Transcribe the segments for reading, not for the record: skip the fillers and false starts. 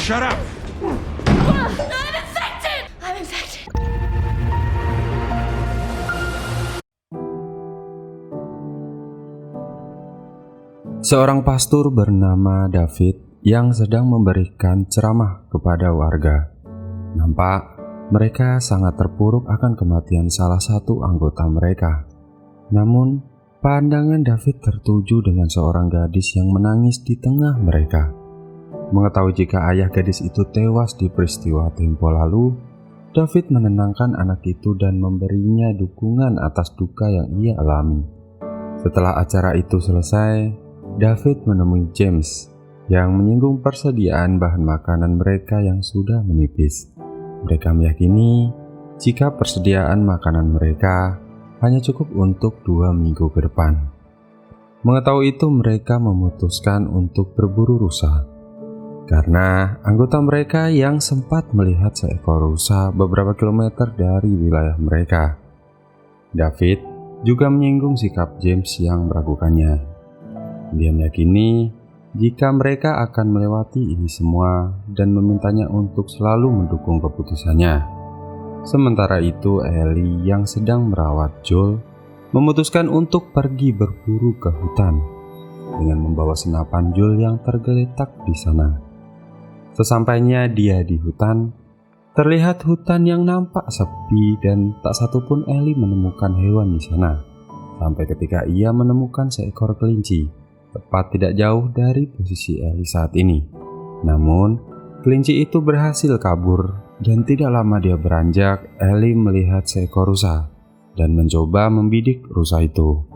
Shut up! I'm infected! I'm infected. Seorang pastor bernama David yang sedang memberikan ceramah kepada warga. Nampak mereka sangat terpuruk akan kematian salah satu anggota mereka. Namun, pandangan David tertuju dengan seorang gadis yang menangis di tengah mereka. Mengetahui jika ayah gadis itu tewas di peristiwa tempo lalu, David menenangkan anak itu dan memberinya dukungan atas duka yang ia alami. Setelah acara itu selesai, David menemui James yang menyinggung persediaan bahan makanan mereka yang sudah menipis. Mereka meyakini jika persediaan makanan mereka hanya cukup untuk 2 minggu ke depan. Mengetahui itu, mereka memutuskan untuk berburu rusa. Karena anggota mereka yang sempat melihat seekor rusa beberapa kilometer dari wilayah mereka. David juga menyinggung sikap James yang meragukannya. Dia meyakini jika mereka akan melewati ini semua dan memintanya untuk selalu mendukung keputusannya. Sementara itu, Ellie yang sedang merawat Joel memutuskan untuk pergi berburu ke hutan dengan membawa senapan Joel yang tergeletak di sana. Sesampainya dia di hutan, terlihat hutan yang nampak sepi dan tak satupun Ellie menemukan hewan di sana. Sampai ketika ia menemukan seekor kelinci, tepat tidak jauh dari posisi Ellie saat ini. Namun, kelinci itu berhasil kabur dan tidak lama dia beranjak, Ellie melihat seekor rusa dan mencoba membidik rusa itu.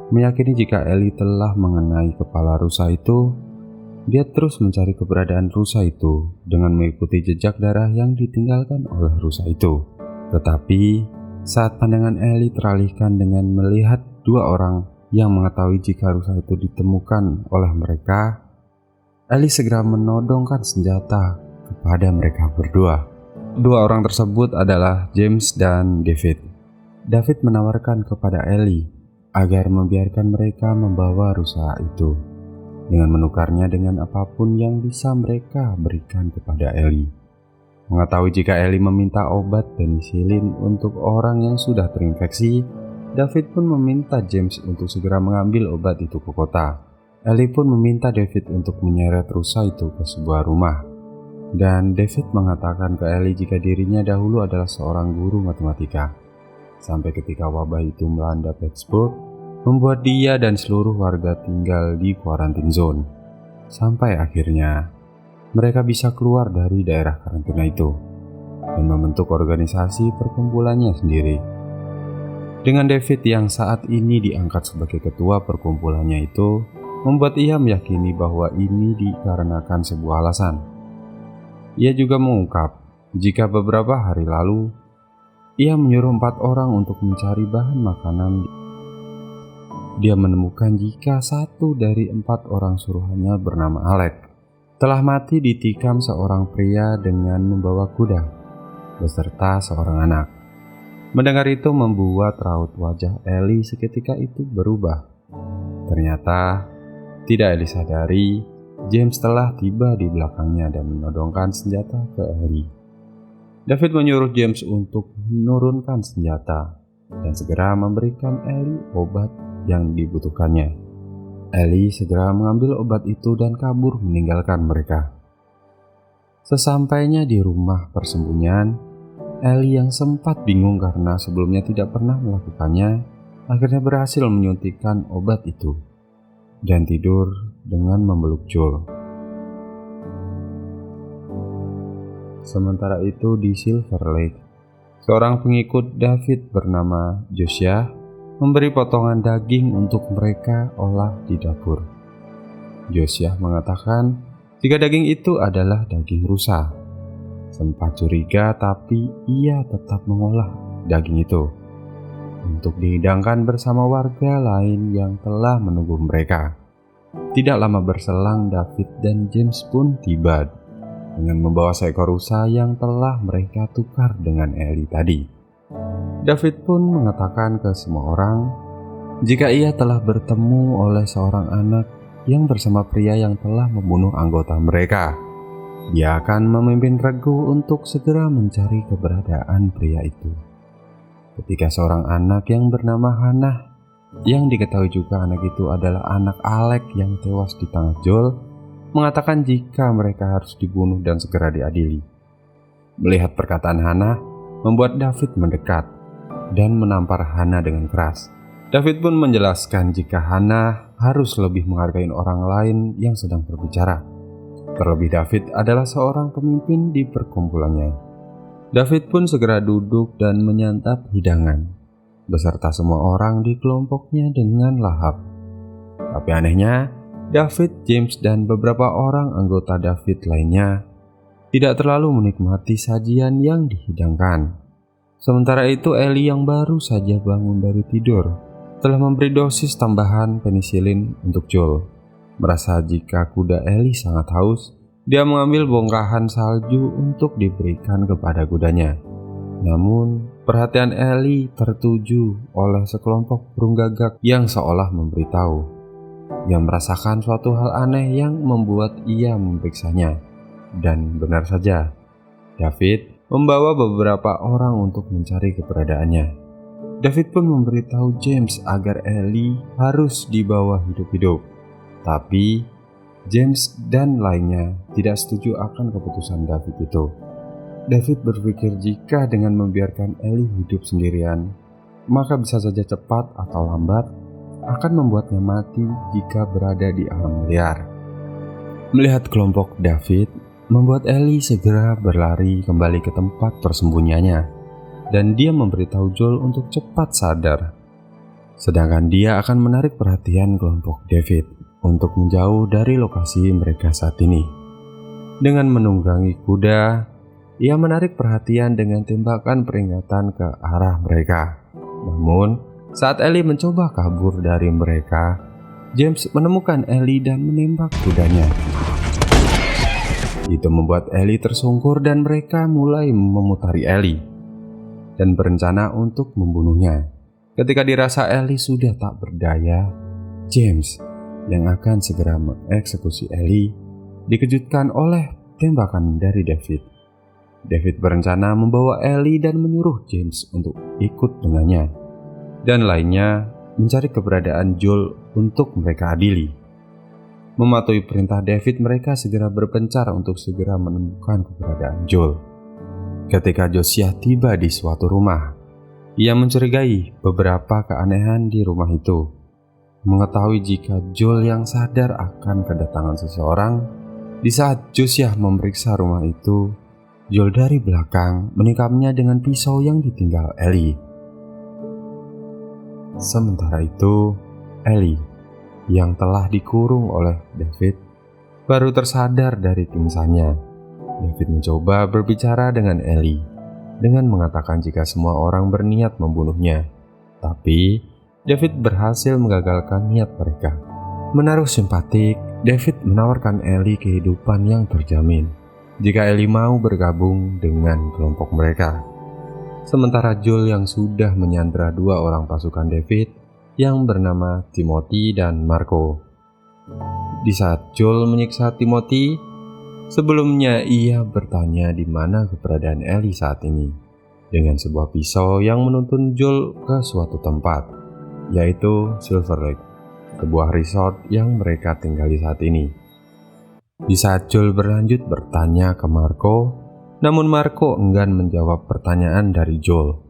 Meyakini jika Ellie telah mengenai kepala rusa itu, dia terus mencari keberadaan rusa itu dengan mengikuti jejak darah yang ditinggalkan oleh rusa itu. Tetapi, saat pandangan Ellie teralihkan dengan melihat 2 orang yang mengetahui jika rusa itu ditemukan oleh mereka, Ellie segera menodongkan senjata kepada mereka berdua. 2 orang tersebut adalah James dan David. David menawarkan kepada Ellie agar membiarkan mereka membawa rusa itu, dengan menukarnya dengan apapun yang bisa mereka berikan kepada Ellie. Mengetahui jika Ellie meminta obat penisilin untuk orang yang sudah terinfeksi, David pun meminta James untuk segera mengambil obat itu ke kota. Ellie pun meminta David untuk menyeret rusa itu ke sebuah rumah. Dan David mengatakan ke Ellie jika dirinya dahulu adalah seorang guru matematika. Sampai ketika wabah itu melanda Pittsburgh, membuat dia dan seluruh warga tinggal di quarantine zone. Sampai akhirnya mereka bisa keluar dari daerah karantina itu dan membentuk organisasi perkumpulannya sendiri. Dengan David yang saat ini diangkat sebagai ketua perkumpulannya itu, membuat ia meyakini bahwa ini dikarenakan sebuah alasan. Ia juga mengungkap jika beberapa hari lalu ia menyuruh 4 orang untuk mencari bahan makanan. Dia menemukan jika 1 dari 4 orang suruhannya bernama Alec telah mati ditikam seorang pria dengan membawa kuda beserta seorang anak. Mendengar itu membuat raut wajah Ellie seketika itu berubah. Ternyata tidak Ellie sadari, James telah tiba di belakangnya dan menodongkan senjata ke Ellie. David menyuruh James untuk menurunkan senjata dan segera memberikan Ellie obat yang dibutuhkannya. Ellie segera mengambil obat itu dan kabur meninggalkan mereka. Sesampainya di rumah persembunyian, Ellie yang sempat bingung karena sebelumnya tidak pernah melakukannya, akhirnya berhasil menyuntikkan obat itu dan tidur dengan memeluk Joel. Sementara itu di Silver Lake, seorang pengikut David bernama Josiah memberi potongan daging untuk mereka olah di dapur. Josiah mengatakan jika daging itu adalah daging rusa. Sempat curiga, tapi ia tetap mengolah daging itu untuk dihidangkan bersama warga lain yang telah menunggu mereka. Tidak lama berselang, David dan James pun tiba dengan membawa seekor rusa yang telah mereka tukar dengan Ellie tadi. David pun mengatakan ke semua orang jika ia telah bertemu oleh seorang anak yang bersama pria yang telah membunuh anggota mereka. Dia akan memimpin regu untuk segera mencari keberadaan pria itu. Ketika seorang anak yang bernama Hannah, yang diketahui juga anak itu adalah anak Alec yang tewas di tangan Joel, mengatakan jika mereka harus dibunuh dan segera diadili. Melihat perkataan Hannah, membuat David mendekat dan menampar Hannah dengan keras. David pun menjelaskan jika Hannah harus lebih menghargai orang lain yang sedang berbicara. Terlebih David adalah seorang pemimpin di perkumpulannya. David pun segera duduk dan menyantap hidangan beserta semua orang di kelompoknya dengan lahap. Tapi anehnya, David, James, dan beberapa orang anggota David lainnya tidak terlalu menikmati sajian yang dihidangkan. Sementara itu Ellie yang baru saja bangun dari tidur telah memberi dosis tambahan penisilin untuk Joel. Merasa jika kuda Ellie sangat haus, dia mengambil bongkahan salju untuk diberikan kepada kudanya. Namun, perhatian Ellie tertuju oleh sekelompok burung gagak yang seolah memberitahu. Ia merasakan suatu hal aneh yang membuat ia memeriksanya. Dan benar saja, David membawa beberapa orang untuk mencari keberadaannya. David pun memberitahu James agar Ellie harus dibawa hidup-hidup. Tapi James dan lainnya tidak setuju akan keputusan David itu. David berpikir jika dengan membiarkan Ellie hidup sendirian, maka bisa saja cepat atau lambat akan membuatnya mati jika berada di alam liar. Melihat kelompok David, membuat Ellie segera berlari kembali ke tempat persembunyiannya. Dan dia memberitahu Joel untuk cepat sadar. Sedangkan dia akan menarik perhatian kelompok David untuk menjauh dari lokasi mereka saat ini. Dengan menunggangi kuda, ia menarik perhatian dengan tembakan peringatan ke arah mereka. Namun, saat Ellie mencoba kabur dari mereka, James menemukan Ellie dan menembak kudanya. Itu membuat Ellie tersungkur dan mereka mulai memutari Ellie dan berencana untuk membunuhnya. Ketika dirasa Ellie sudah tak berdaya, James yang akan segera mengeksekusi Ellie dikejutkan oleh tembakan dari David. David berencana membawa Ellie dan menyuruh James untuk ikut dengannya, dan lainnya mencari keberadaan Joel untuk mereka adili. Mematuhi perintah David, mereka segera berpencar untuk segera menemukan keberadaan Joel. Ketika Josiah tiba di suatu rumah, ia mencurigai beberapa keanehan di rumah itu. Mengetahui jika Joel yang sadar akan kedatangan seseorang, di saat Josiah memeriksa rumah itu, Joel dari belakang menikamnya dengan pisau yang ditinggal Ellie. Sementara itu, Ellie yang telah dikurung oleh David baru tersadar dari pingsannya. David mencoba berbicara dengan Ellie dengan mengatakan jika semua orang berniat membunuhnya. Tapi David berhasil menggagalkan niat mereka. Menaruh simpatik, David menawarkan Ellie kehidupan yang terjamin jika Ellie mau bergabung dengan kelompok mereka. Sementara Joel yang sudah menyandra dua orang pasukan David yang bernama Timothy dan Marco. Di saat Joel menyiksa Timothy, sebelumnya ia bertanya di mana keberadaan Ellie saat ini dengan sebuah pisau yang menuntun Joel ke suatu tempat, yaitu Silver Lake, sebuah resort yang mereka tinggali saat ini. Di saat Joel berlanjut bertanya ke Marco, namun Marco enggan menjawab pertanyaan dari Joel.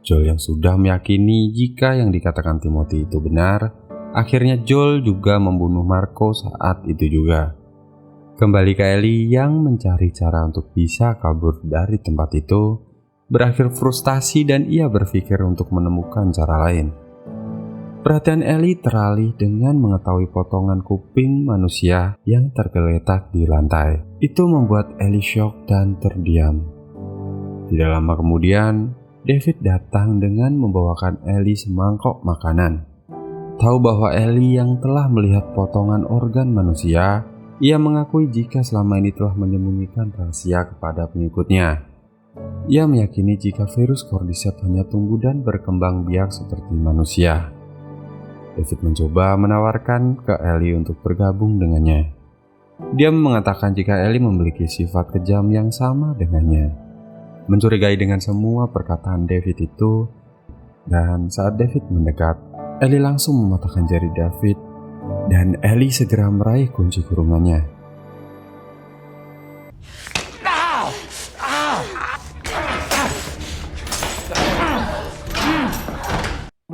Joel yang sudah meyakini jika yang dikatakan Timothy itu benar, akhirnya Joel juga membunuh Marco saat itu juga. Kembali ke Ellie yang mencari cara untuk bisa kabur dari tempat itu, berakhir frustasi dan ia berpikir untuk menemukan cara lain. Perhatian Ellie teralih dengan mengetahui potongan kuping manusia yang tergeletak di lantai. Itu membuat Ellie syok dan terdiam. Tidak lama kemudian, David datang dengan membawakan Ellie semangkok makanan. Tahu bahwa Ellie yang telah melihat potongan organ manusia, ia mengakui jika selama ini telah menyembunyikan rahasia kepada pengikutnya. Ia meyakini jika virus Cordyceps hanya tumbuh dan berkembang biak seperti manusia. David mencoba menawarkan ke Ellie untuk bergabung dengannya. Dia mengatakan jika Ellie memiliki sifat kejam yang sama dengannya. Mencurigai dengan semua perkataan David itu, dan saat David mendekat, Ellie langsung mematahkan jari David, dan Ellie segera meraih kunci kurungannya.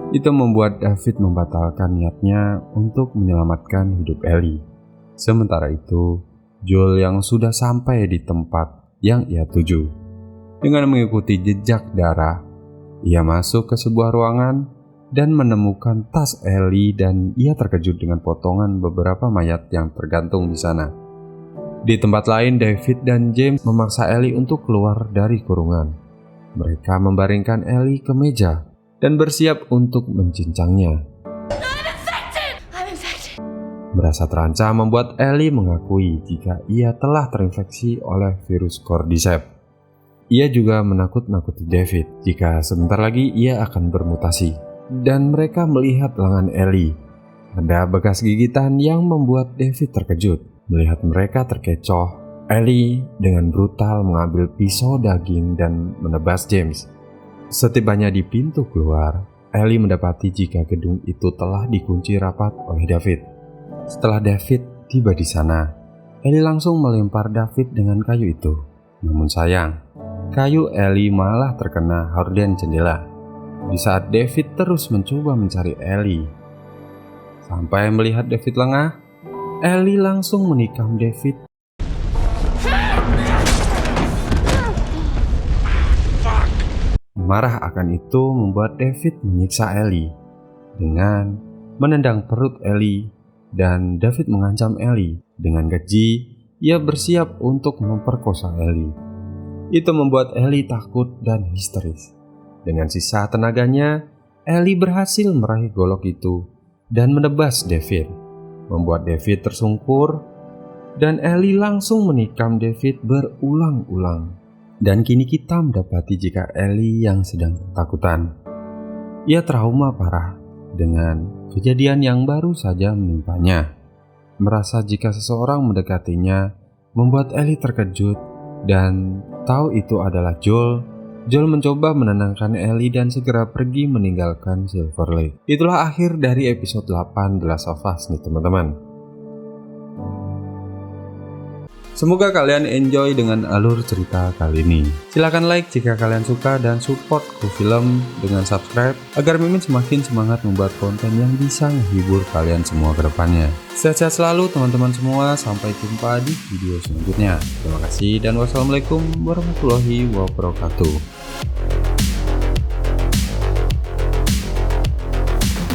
Itu membuat David membatalkan niatnya untuk menyelamatkan hidup Ellie. Sementara itu, Joel yang sudah sampai di tempat yang ia tuju. Dengan mengikuti jejak darah, ia masuk ke sebuah ruangan dan menemukan tas Ellie, dan ia terkejut dengan potongan beberapa mayat yang tergantung di sana. Di tempat lain, David dan James memaksa Ellie untuk keluar dari kurungan. Mereka membaringkan Ellie ke meja dan bersiap untuk mencincangnya. Merasa terancam membuat Ellie mengakui jika ia telah terinfeksi oleh virus Cordyceps. Ia juga menakut-nakuti David jika sebentar lagi ia akan bermutasi. Dan mereka melihat lengan Ellie. Ada bekas gigitan yang membuat David terkejut. Melihat mereka terkecoh, Ellie dengan brutal mengambil pisau daging dan menebas James. Setibanya di pintu keluar, Ellie mendapati jika gedung itu telah dikunci rapat oleh David. Setelah David tiba di sana, Ellie langsung melempar David dengan kayu itu. Namun sayang, kayu Ellie malah terkena horden jendela. Di saat David terus mencoba mencari Ellie, sampai melihat David lengah, Ellie langsung menikam David. Marah akan itu membuat David menyiksa Ellie dengan menendang perut Ellie, dan David mengancam Ellie. Dengan keji, ia bersiap untuk memperkosa Ellie. Itu membuat Ellie takut dan histeris. Dengan sisa tenaganya, Ellie berhasil meraih golok itu dan menebas David, membuat David tersungkur, dan Ellie langsung menikam David berulang-ulang. Dan kini kita mendapati jika Ellie yang sedang ketakutan. Ia trauma parah dengan kejadian yang baru saja menimpanya. Merasa jika seseorang mendekatinya membuat Ellie terkejut dan tahu itu adalah Joel. Joel mencoba menenangkan Ellie dan segera pergi meninggalkan Silver Lake. Itulah akhir dari episode 8 The Last of Us nih teman-teman. Semoga kalian enjoy dengan alur cerita kali ini. Silahkan like jika kalian suka dan support Kru Film dengan subscribe agar Mimin semakin semangat membuat konten yang bisa menghibur kalian semua ke depannya. Sehat-sehat selalu teman-teman semua, sampai jumpa di video selanjutnya. Terima kasih dan wassalamualaikum warahmatullahi wabarakatuh.